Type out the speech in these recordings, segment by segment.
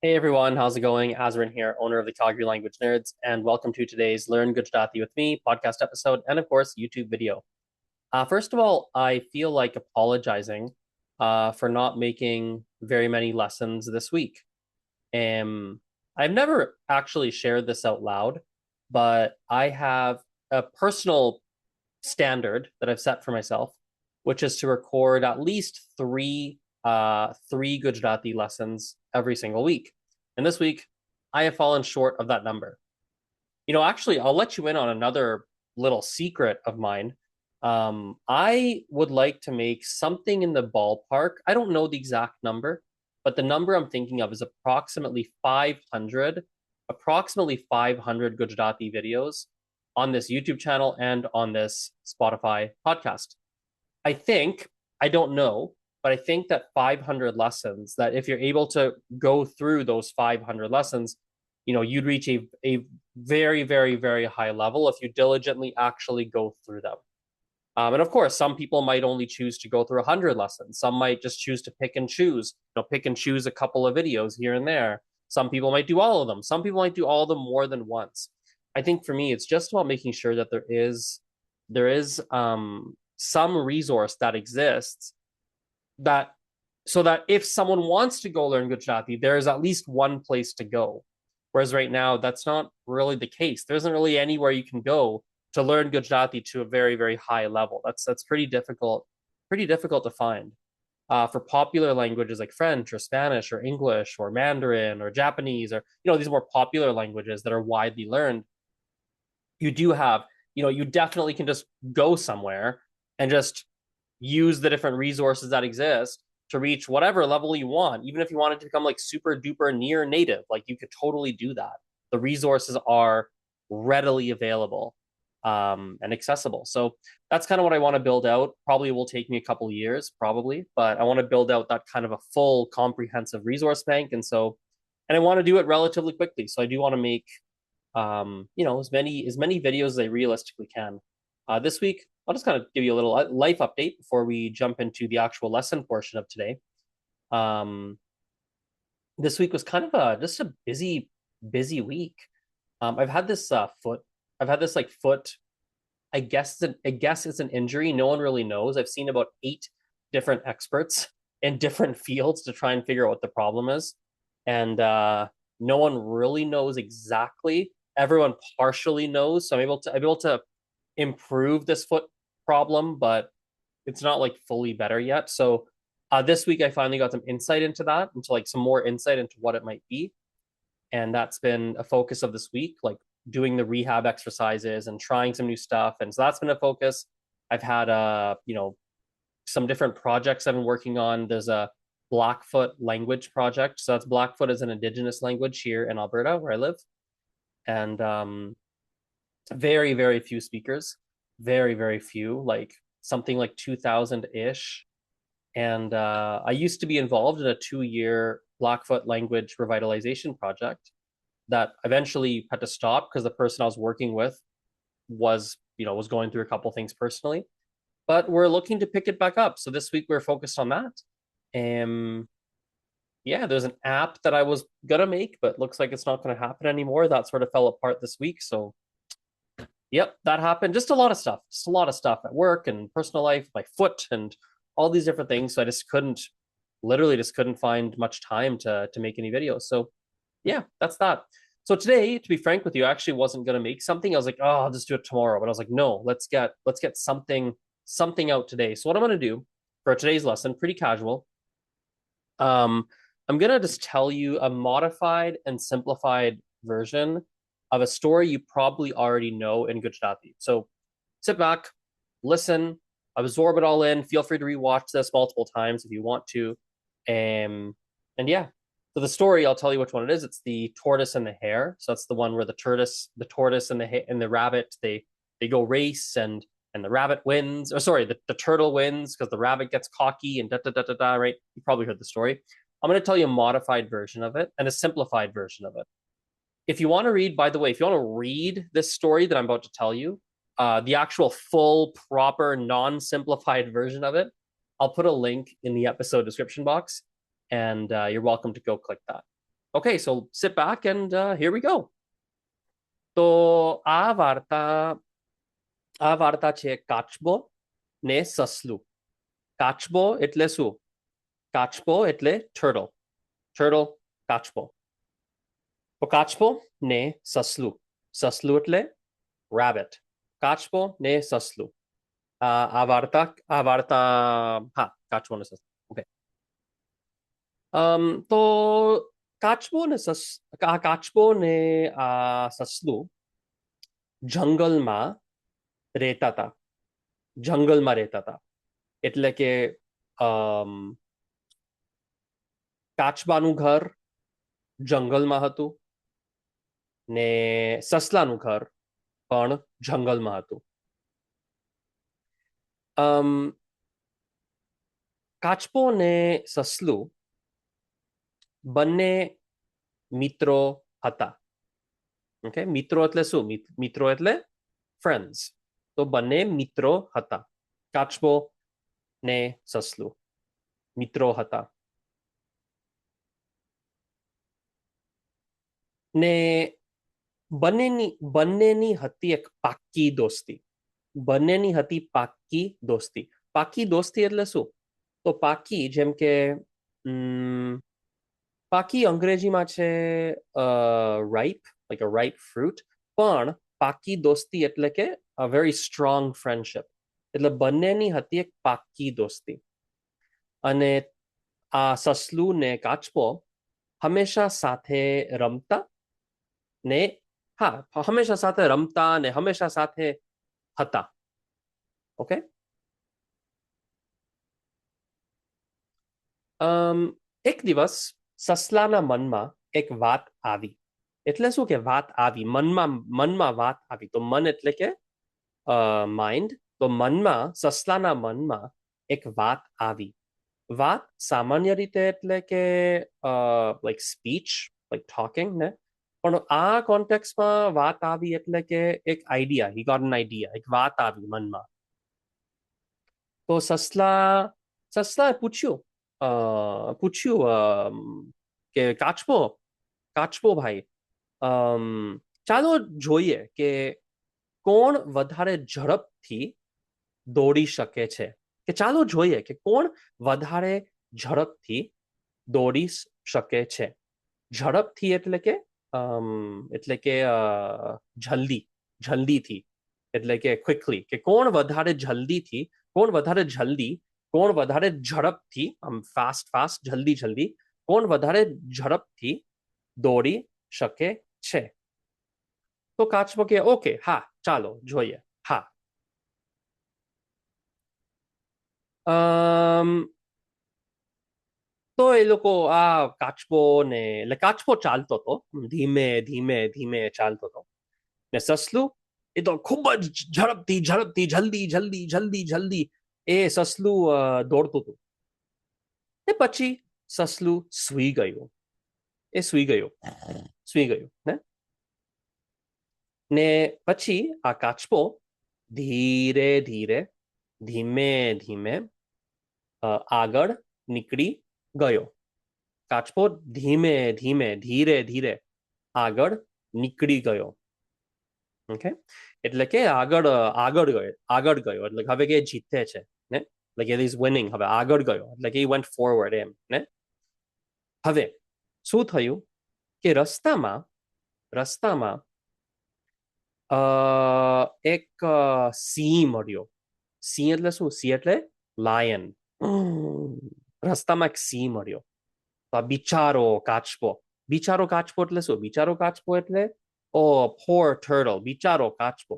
Hey everyone, how's it going? Azrin here, owner of the Calgary Language Nerds, and welcome to today's Learn Gujarati with Me podcast episode and, of course, YouTube video. First of all, I feel like apologizing for not making very many lessons this week. I've never actually shared this out loud, but I have a personal standard that I've set for myself, which is to record at least three Gujarati lessons every single week. And this week, I have fallen short of that number. Actually, I'll let you in on another little secret of mine. I would like to make something in the ballpark. I don't know the exact number, but the number I'm thinking of is approximately 500 Gujarati videos on this YouTube channel and on this Spotify podcast. I don't know, but I think that 500 lessons, that if you're able to go through those 500 lessons, you'd reach a very, very, very high level if you diligently actually go through them. And of course, some people might only choose to go through 100 lessons. Some might just choose to pick and choose a couple of videos here and there. Some people might do all of them. Some people might do all of them more than once. I think for me, it's just about making sure that there is some resource that exists that so that if someone wants to go learn Gujarati, there is at least one place to go. Whereas right now, that's not really the case. There isn't really anywhere you can go to learn Gujarati to a very, very high level. That's pretty difficult to find. For popular languages like French or Spanish or English or Mandarin or Japanese or these more popular languages that are widely learned, you do have, you definitely can just go somewhere and just use the different resources that exist to reach whatever level you want. Even if you wanted to become like super duper near native, like you could totally do that. The resources are readily available and accessible. So that's kind of what I want to build out. Probably will take me a couple years, probably, but I want to build out that kind of a full comprehensive resource bank. And I want to do it relatively quickly. So I do want to make as many videos as I realistically can. This week, I'll just kind of give you a little life update before we jump into the actual lesson portion of today. Um, this week was kind of just a busy week. I've had this foot. I've had this like foot. I guess it's an injury. No one really knows. I've seen about 8 different experts in different fields to try and figure out what the problem is, and no one really knows exactly. Everyone partially knows, so I'm able to improve this foot problem, but it's not like fully better yet. So this week I finally got some insight into like some more insight into what it might be. And that's been a focus of this week, like doing the rehab exercises and trying some new stuff. And so that's been a focus. I've had some different projects I've been working on. There's a Blackfoot language project. So that's Blackfoot is an indigenous language here in Alberta where I live. And very, very few speakers, very, very few, like something like 2,000 ish. And I used to be involved in a 2-year Blackfoot language revitalization project that eventually had to stop because the person I was working with was going through a couple things personally. But we're looking to pick it back up. So this week we're focused on that. Yeah, there's an app that I was gonna make, but looks like it's not gonna happen anymore. That sort of fell apart this week. So yep, that happened. Just a lot of stuff. Just a lot of stuff at work and personal life, my foot and all these different things. So I just couldn't find much time to make any videos. So yeah, that's that. So today, to be frank with you, I actually wasn't gonna make something. I was like, oh, I'll just do it tomorrow. But I was like, no, let's get something out today. So what I'm gonna do for today's lesson, pretty casual. I'm gonna just tell you a modified and simplified version of a story you probably already know in Gujarati. So sit back, listen, absorb it all in. Feel free to rewatch this multiple times if you want to. And yeah. So the story, I'll tell you which one it is. It's the tortoise and the hare. So that's the one where the tortoise and the rabbit, they go race and the rabbit wins. Or sorry, the turtle wins because the rabbit gets cocky and da da da da da. Right? You probably heard the story. I'm going to tell you a modified version of it and a simplified version of it. If you want to read, by the way, if you want to read this story that I'm about to tell you, the actual full, proper, non-simplified version of it, I'll put a link in the episode description box, and you're welcome to go click that. Okay, so sit back and here we go. તો આ વાર્તા છે કાચબો ને સસલું. કાચબો એટલે શું? કાચબો એટલે ટર્ટલ. ટર્ટલ, કાચબો. તો કાચબો ને સસલું. સસલું એટલે rabbit. કાચબો ને સસલું. આ વાર્તા હા, કાચબો ને સસલું. ઓકે. તો કાચબો ને આ સસલું જંગલમાં રહેતા હતા. જંગલમાં રહેતા હતા એટલે કે કાચબાનું ઘર જંગલમાં હતું ને સસલાનું ઘર પણ જંગલમાં હતું. કાચબો ને સસલું બંને મિત્રો હતા. ઓકે, મિત્રો એટલે શું? મિત્રો એટલે ફ્રેન્ડ્સ. તો બંને મિત્રો હતા. કાચબો ને સસલું મિત્રો હતા. ને બંનેની હતી એક પાક્કી દોસ્તી. બંનેની હતી પાક્કી દોસ્તી. પાક્કી દોસ્તી એટલે શું? તો પાક્કી જેમ કે પાક્કી અંગ્રેજીમાં છે રાઇપ, લાઈક અ રાઇપ ફ્રૂટ. પણ પાક્કી દોસ્તી એટલે કે a very strong friendship. એટલે બંનેની હતી એક પાક્કી દોસ્તી. અને આ સસલું ને કાચબો હંમેશા સાથે રમતા ને હંમેશા સાથે રમતા ને હંમેશા સાથે હતા. ઓકે. એક દિવસ સસલાના મનમાં એક વાત આવી. એટલે શું કે વાત આવી? મનમાં વાત આવી. તો મન એટલે કે માઇન્ડ. તો સસલાના મનમાં એક વાત આવી. વાત સામાન્ય રીતે એટલે કે લાઈક સ્પીચ, લાઈક ટોકિંગ ને. પણ આ કોન્ટેક્સમાં વાત આવી એટલે કે એક idea. He got an idea. એક વાત આવી મનમાં. તો સસલાએ પૂછ્યું કે કાચબો ભાઈ, ચાલો જોઈએ કે કોણ વધારે ઝડપથી દોડી શકે છે. કે ચાલો જોઈએ કે કોણ વધારે ઝડપથી દોડી શકે છે. ઝડપથી એટલે કે જલ્દીથી એટલે કે ક્વિકલી. કે કોણ વધારે ઝડપથી ફાસ્ટ જલ્દી કોણ વધારે ઝડપથી દોડી શકે છે. તો કાચબો કે ઓકે, હા ચાલો જોઈએ. હા. તો એ લોકો કાચબો ચાલતો હતો. ધીમે ધીમે ચાલતો હતો. ને સસલું એ તો ખૂબ જ ઝડપથી જલ્દી એ સસલું દોડતું હતું. ને પછી સસલું સૂઈ ગયું. ને પછી આ કાચબો ધીમે ધીમે આગળ નીકળી ગયો. કાચબો ધીરે આગળ નીકળી ગયો. ઓકે, એટલે કે આગળ ગયો એટલે હવે કે જીતે છે ને, like he is winning. હવે આગળ ગયો એટલે કે he went forward એમ ને. હવે શું થયું કે રસ્તામાં એક સિંહ મળ્યો. સિંહ એટલે શું? સિંહ એટલે લાયન. રસ્તામાં એક સિંહ મળ્યો. તો આ બિચારો કાચબો એટલે શું? બિચારો કાચબો એટલે poor turtle. બિચારો કાચબો,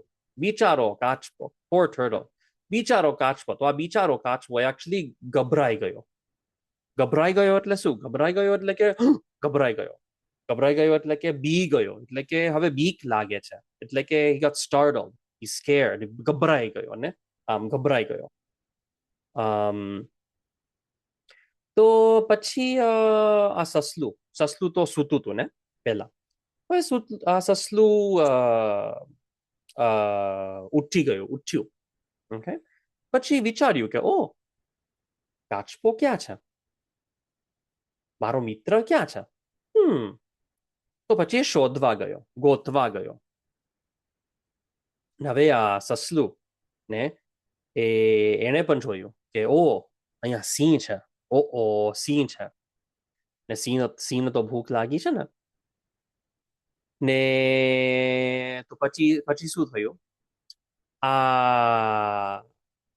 poor turtle. બિચારો કાચબો. તો આ બિચારો કાચબો એકચ્યુઅલી ગભરાઈ ગયો. એટલે શું? ગભરાઈ ગયો એટલે કે બી ગયો. એટલે કે હવે બીક લાગે છે. એટલે કે he got startled, he scared. ગભરાઈ ગયો ને, ગભરાઈ ગયો. તો પછી આ સસલું તો સૂતું હતું ને પેલા. હવે આ સસલું ઉઠ્યું. ઓકે. પછી વિચાર્યું કે કાચબો ક્યાં છે? મારો મિત્ર ક્યાં છે? તો પછી શોધવા ગયો, ગોતવા ગયો. હવે આ સસલું ને એણે પણ જોયું કે ઓ અહીંયા સિંહ છે. ઓ સિંહ છે. ને સિંહ તો ભૂખ લાગી છે ને તો પછી શું થયું? આ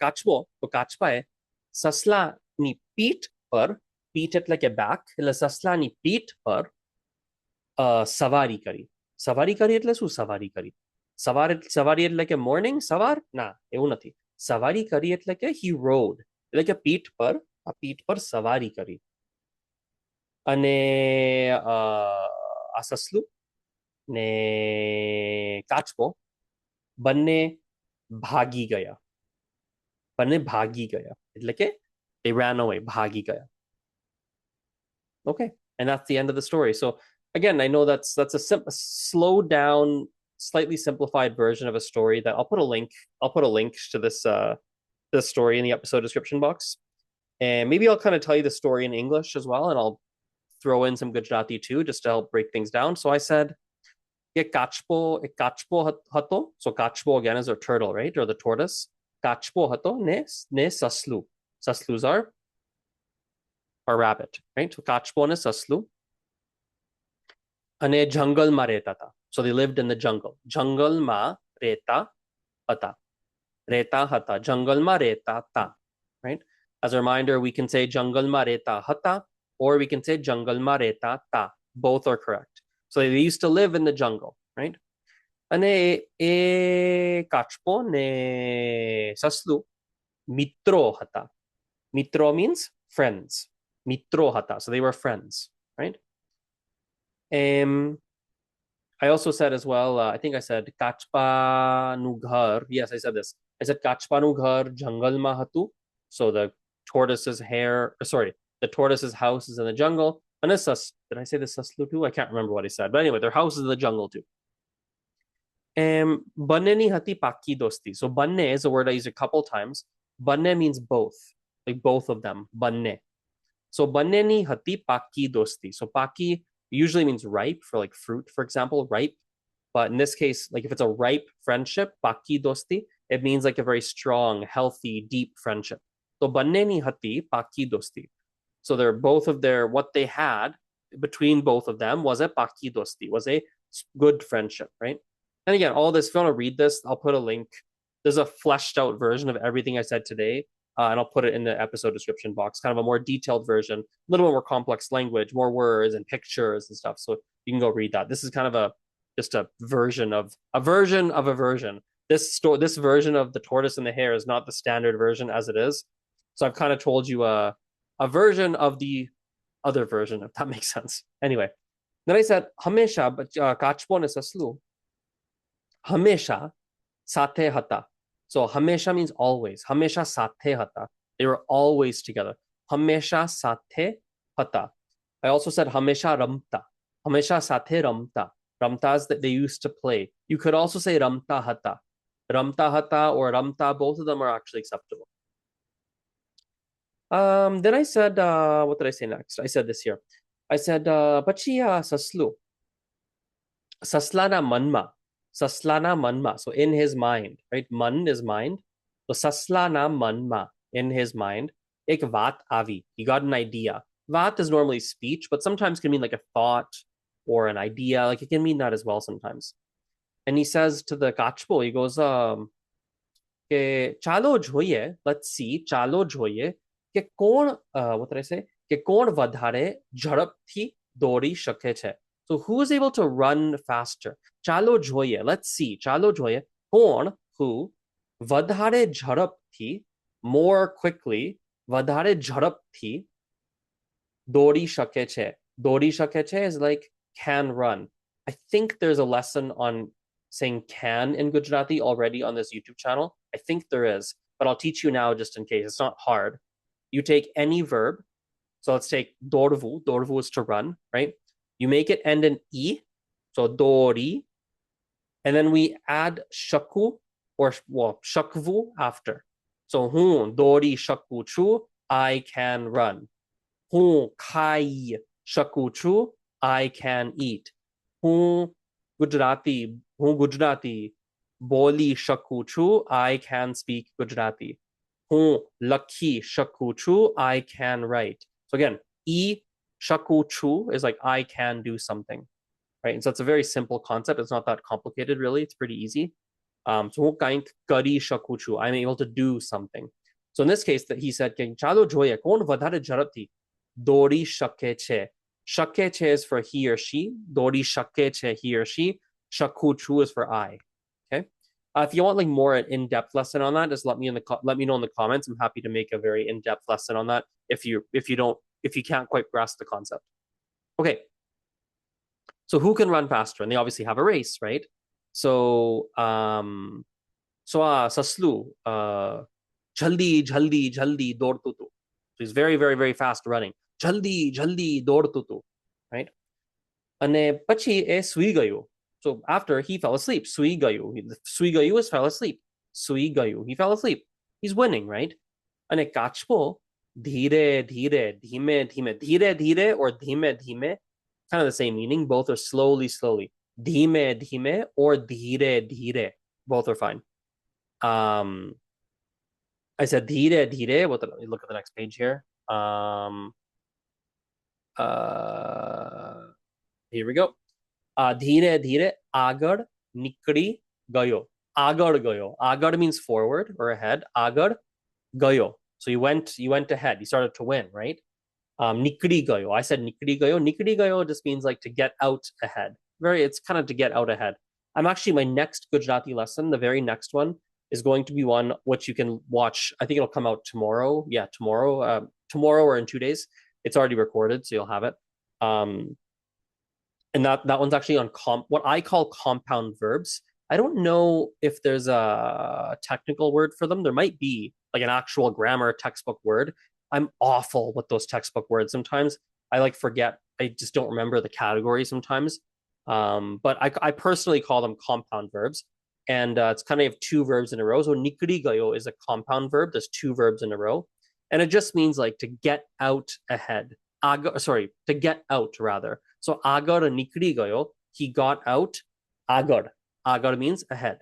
કાચબો તો કાચબાએ સસલાની પીઠ પર, પીઠ એટલે કે બેક, એટલે સસલાની પીઠ પર સવારી કરી. સવારી કરી એટલે શું સવારી કરી? સવારી એટલે કે મોર્નિંગ સવાર? ના, એવું નથી. સવારી કરી એટલે કે હી રોડ, એટલે કે પીઠ પર સવારી કરી. અને આ સસલું ને કાચબો બંને ભાગી ગયા. એટલે કે they ran away, ભાગી ગયા. Okay, and that's the end of the story. So again, I know that's a slowed down, slightly simplified version of a story that I'll put a link. I'll put a link to this story in the episode description box, and maybe I'll kind of tell you the story in English as well, and I'll throw in some Gujarati too, just to help break things down. So I said, ek kachpo hato. So kachpo again is a turtle, right, or the tortoise. Kachpo hato ne saslu. Saslus are rabbit, right? So kachpo ne saslu. અને જંગલમાં રહેતા હતા. So they lived in the jungle. જંગલમાં રહેતા હતા. રહેતા હતા. જંગલમાં રહેતા હતા. Right? As a reminder, we can say જંગલમાં રહેતા હતા, or we can say જંગલમાં રહેતા તા. Both are correct. So they used to live in the jungle, right? અને એ કાચબો ને સસલું મિત્રો હતા. મિત્રો means friends. મિત્રો હતા. So they were friends, right? I also said as well, I think I said Kachpanu ghar. Yes, I said this. I said Kachpanu ghar jangalma hatu. So the tortoise's the tortoise's house is in the jungle. And did I say the saslu too? I can't remember what I said. But anyway, their house is in the jungle too. Banne hati paki dosti. So banne is a word I use a couple times. Banne means both, like both of them. Banne. So banne ni hati paki dosti. So paki usually means ripe, for like fruit, for example, ripe. But in this case, like if it's a ripe friendship, paki dosti, it means like a very strong, healthy, deep friendship. So banne ni hati paki dosti. So they're both of what they had between both of them was a paki dosti, was a good friendship, right? And again, all this, if you want to read this, I'll put a link. There's a fleshed out version of everything I said today. And I'll put it in the episode description box, kind of a more detailed version, a little bit more complex language, more words and pictures and stuff. So you can go read that. This is kind of just a version of a version of a version. This version of the tortoise and the hare is not the standard version as it is. So I've kind of told you a version of the other version, if that makes sense. Anyway, then I said, Hamesha, but Kachpo ne saslu. Hamesha sathe hata. So hamesha means always. Hamesha sathe hata. They were always together. Hamesha sathe hata. I also said hamesha ramta. Hamesha sathe ramta. Ramta is that they used to play. You could also say ramta hata. Ramta hata or ramta, both of them are actually acceptable. Then I said, what did I say next? I said this here. I said, Bachiya saslu. Saslana manma. Saslana manma. So in his mind, right? Man is mind. So saslana manma, in his mind. Ek vat avi. He got an idea. Vat is normally speech, but sometimes can mean like a thought or an idea. Like it can mean that as well sometimes. And he says to the kachbo, he goes, chalo જોઈએ, let's see, chalo જોઈએ કે કોણ, what did I say? કે કોણ વધારે ઝડપથી દોડી શકે છે. So who is able to run faster? Chalo જોઈએ, let's see, chalo જોઈએ, કોણ, who, વધારે ઝડપથી, more quickly, વધારે ઝડપથી દોડી શકે છે. દોડી શકે છે is like can run. I think there's a lesson on saying can in Gujarati already on this YouTube channel. I think there is, but I'll teach you now just in case. It's not hard. You take any verb. So let's take dorvu. Dorvu is to run, right? You make it end in e, so dori, and then we add shaku or shakvu after. So hun dori shaku chu, I can run. Hun kai shaku chu, I can eat. હું ગુજરાતી બોલી શકું છું. I can speak Gujarati. હું લખી શકું છું. I can write. So again, e શકું છું is like I can do something, right? And so it's a very simple concept. It's not that complicated, really. It's pretty easy. So હું કંઈક કરી શકું છું. I'm able to do something. So in this case, that he said, ચાલો જોઈએ કોણ વધારે ઝડપથી દોડી શકે છે. શકે છે is for he or she. દોડી શકે છે he or she. શકું છું is for I. Okay. If you want like more an in-depth lesson on that, just let me know in the comments. I'm happy to make a very in-depth lesson on that if you can't quite grasp the concept. Okay. So who can run faster? And they obviously have a race, right? So Saslu jaldi jaldi jaldi dodtu tu. So he's very very very fast running. Jaldi jaldi dodtu tu, right? અને પછી એ સુઈ ગયું. So after he fell asleep, સુઈ ગયું is fell asleep. સુઈ ગયું, he fell asleep. He's winning, right? અને કાચબો ધીરે ધીરે ધીમે ધીમે ધીરે ધીરે or ધીમે ધીમે, kind of the same meaning. Both are slowly slowly. Dhime dhime or dhire dhire. Both are fine. I said dhire dhire. Look at the next page here. Here we go. Dhire dhire agad nikdi gayo. Agad gayo. Agad means forward or ahead. Agad gayo. So you went ahead. You started to win, right? Nikdi gayo. I said nikdi gayo. Nikdi gayo just means like to get out ahead. It's kind of to get out ahead. I'm actually, my next Gujarati lesson, the very next one, is going to be one which you can watch. I think it'll come out tomorrow. Yeah, tomorrow or in 2 days. It's already recorded, so you'll have it. And that one's actually on what I call compound verbs. I don't know if there's a technical word for them. There might be like an actual grammar textbook word. I'm awful with those textbook words sometimes. I like forget. I just don't remember the category sometimes. But I personally call them compound verbs. And it's kind of 2 verbs in a row. So nikdi gayo is a compound verb. There's 2 verbs in a row. And it just means like to get out ahead. To get out rather. So agar nikdi gayo, he got out. Agar. Agar means ahead.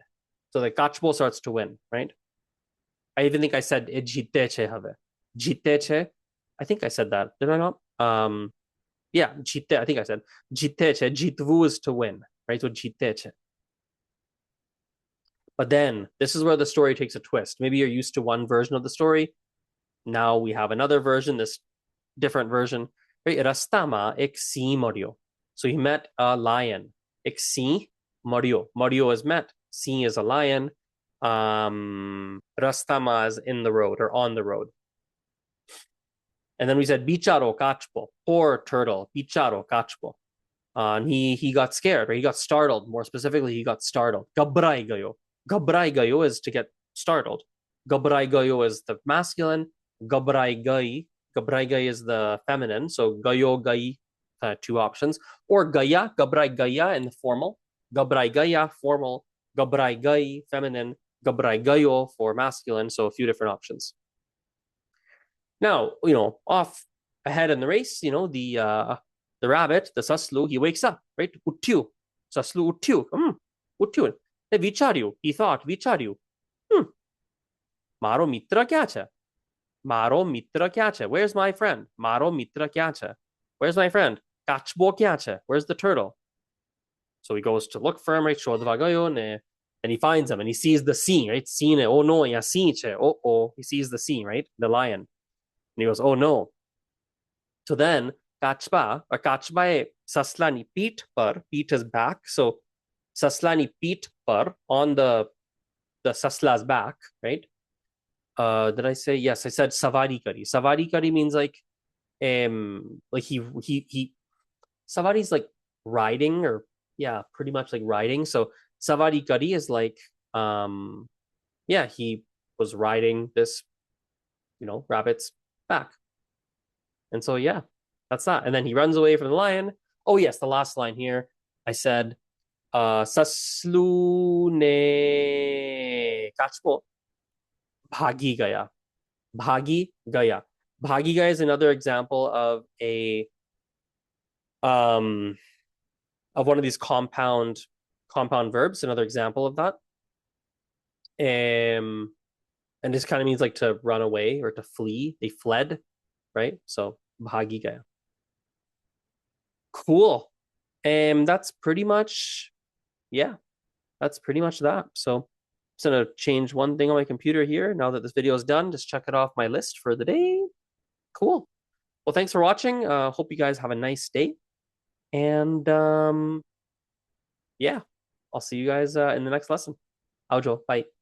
So the kachbo starts to win, right? I even think I said jite che have. Jite che. I think I said that. Did I not? Yeah, jite. I think I said jite che. Jitvu is to win, right? So jite che. But then this is where the story takes a twist. Maybe you're used to one version of the story. Now we have another version, this different version. Right? Rastama ek si morio. So he met a lion. Ek si morio. Morio is met. Si is a lion. Rastama is in the road or on the road. And then we said bicharo kachpo, poor turtle, bicharo kachpo. And he got scared, or he got startled. More specifically, he got startled. Gabrai gayo. Gabrai gayo is to get startled. Gabrai gayo is the masculine. Gabrai gai is the feminine. So gayo gai, 2 options. Or gaya, gabrai gaya in the formal. Gabrai gaya, formal. Gabrai gai, feminine. Gabrai gayo for masculine. So a few different options. Now, off ahead in the race, the rabbit, the saslu, he wakes up, right? Uttiu. Saslu uttiu. Uttiu. Vicharyu. He thought, Vicharyu. Maro mitra kya che? Maro mitra kya che? Where's my friend? Maro mitra kya che? Where's my friend? Kachbo kya che? Where's the turtle? So he goes to look for him, right? And he finds him and he sees the scene, right? Scene. Oh no, ya scene che. Oh. He sees the scene, right? The lion. And he goes, oh no. So then Kachba Saslani Peet par, Peet is back. So Saslani Peet par on the Sasla's back, right? Did I say? Yes, I said Savari Kari. Savari Kari means like he Savari's like riding, or yeah, pretty much like riding. So Savari Kari is like he was riding this, rabbit's back. And so yeah, that's that. And then he runs away from the lion. Oh yes, the last line here. I said Saslu ne kachpo bhagi gaya. Bhagi gaya. Bhagi gaya is another example of of one of these compound verbs, another example of that. And this kind of means like to run away or to flee. They fled, right? So bahagi gaya. Cool. That's pretty much, yeah, that's pretty much that. So I'm just gonna change one thing on my computer here. Now that this video is done, just check it off my list for the day. Cool. Well, thanks for watching. Hope you guys have a nice day. And yeah, I'll see you guys in the next lesson. Aujo, bye.